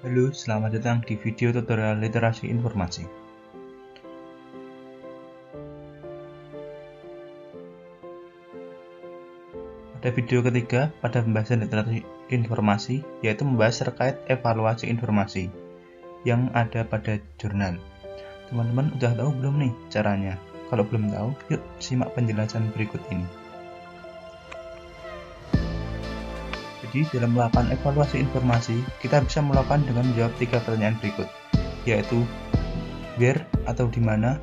Halo, selamat datang di video tutorial literasi informasi. Pada video ketiga pada pembahasan literasi informasi, yaitu membahas terkait evaluasi informasi yang ada pada jurnal. Teman-teman udah tahu belum nih caranya? Kalau belum tahu, yuk simak penjelasan berikut ini. Jadi dalam melakukan evaluasi informasi, kita bisa melakukan dengan menjawab 3 pertanyaan berikut, yaitu where atau di mana,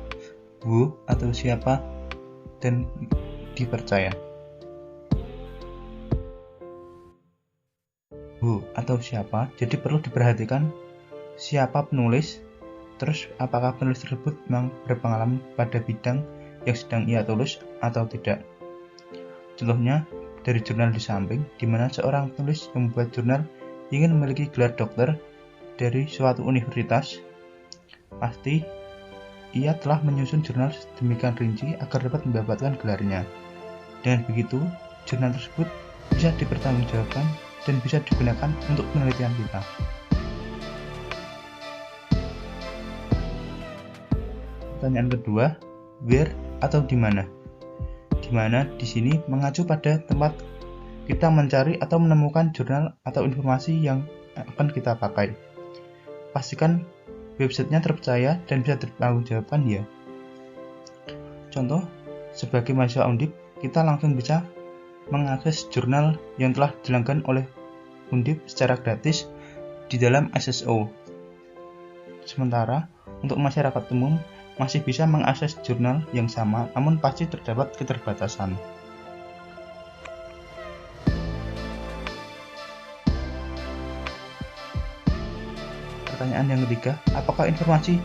who atau siapa, dan dipercaya. Who atau siapa, jadi perlu diperhatikan siapa penulis, terus apakah penulis tersebut memang berpengalaman pada bidang yang sedang ia tulis atau tidak. Contohnya dari jurnal di samping, di mana seorang penulis yang membuat jurnal ingin memiliki gelar dokter dari suatu universitas, pasti ia telah menyusun jurnal sedemikian rinci agar dapat mendapatkan gelarnya. Dengan begitu, jurnal tersebut bisa dipertanggungjawabkan dan bisa digunakan untuk penelitian kita. Pertanyaan kedua, where atau di mana? Di mana di sini mengacu pada tempat kita mencari atau menemukan jurnal atau informasi yang akan kita pakai. Pastikan websitenya terpercaya dan bisa dipertanggungjawabkan ya. Contoh, sebagai mahasiswa Undip, kita langsung bisa mengakses jurnal yang telah dilanggan oleh Undip secara gratis di dalam SSO. Sementara untuk masyarakat umum masih bisa mengakses jurnal yang sama, namun pasti terdapat keterbatasan. Pertanyaan yang ketiga, apakah informasi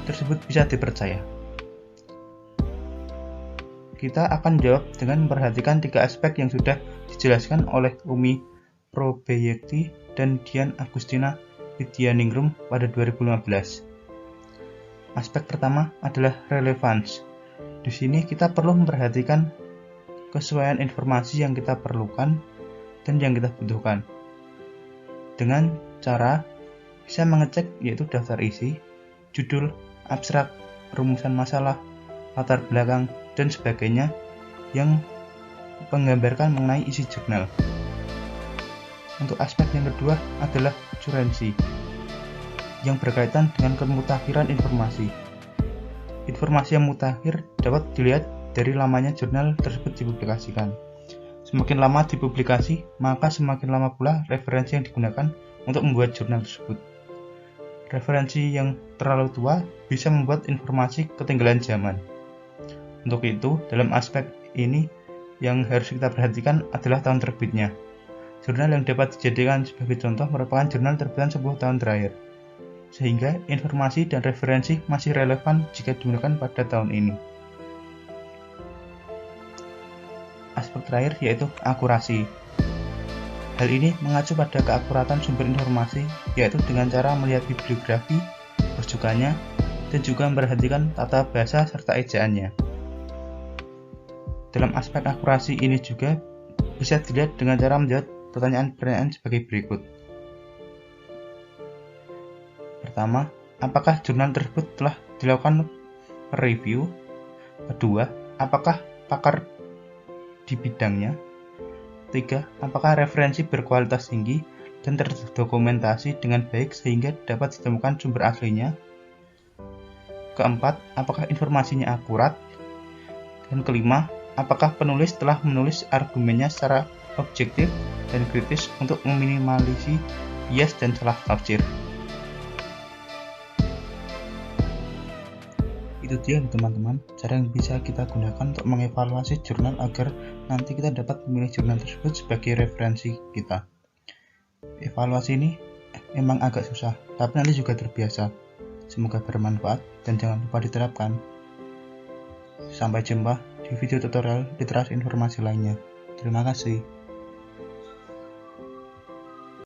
tersebut bisa dipercaya? Kita akan jawab dengan memperhatikan 3 aspek yang sudah dijelaskan oleh Umi Probeyekti dan Dian Agustina Widyaningrum pada 2015. Aspek pertama adalah relevance. Di sini kita perlu memperhatikan kesesuaian informasi yang kita perlukan dan yang kita butuhkan. Dengan cara bisa mengecek yaitu daftar isi, judul, abstrak, rumusan masalah, latar belakang, dan sebagainya yang menggambarkan mengenai isi jurnal. Untuk aspek yang kedua adalah currency, yang berkaitan dengan kemutakhiran informasi. Informasi yang mutakhir dapat dilihat dari lamanya jurnal tersebut dipublikasikan. Semakin lama dipublikasi, maka semakin lama pula referensi yang digunakan untuk membuat jurnal tersebut. Referensi yang terlalu tua bisa membuat informasi ketinggalan zaman. Untuk itu, dalam aspek ini yang harus kita perhatikan adalah tahun terbitnya. Jurnal yang dapat dijadikan sebagai contoh merupakan jurnal terbitan 10 tahun terakhir, sehingga informasi dan referensi masih relevan jika digunakan pada tahun ini. Aspek terakhir yaitu akurasi. Hal ini mengacu pada keakuratan sumber informasi, yaitu dengan cara melihat bibliografi, rujukannya, dan juga memperhatikan tata bahasa serta ejaannya. Dalam aspek akurasi ini juga bisa dilihat dengan cara menjawab pertanyaan-pertanyaan sebagai berikut. Pertama, apakah jurnal tersebut telah dilakukan review? Kedua, apakah pakar di bidangnya? Ketiga, apakah referensi berkualitas tinggi dan terdokumentasi dengan baik sehingga dapat ditemukan sumber aslinya? Keempat, apakah informasinya akurat? Dan kelima, apakah penulis telah menulis argumennya secara objektif dan kritis untuk meminimalisasi bias dan salah tafsir? Itu dia teman-teman, cara yang bisa kita gunakan untuk mengevaluasi jurnal agar nanti kita dapat memilih jurnal tersebut sebagai referensi kita. Evaluasi ini emang agak susah, tapi nanti juga terbiasa. Semoga bermanfaat dan jangan lupa diterapkan. Sampai jumpa di video tutorial literasi informasi lainnya. Terima kasih.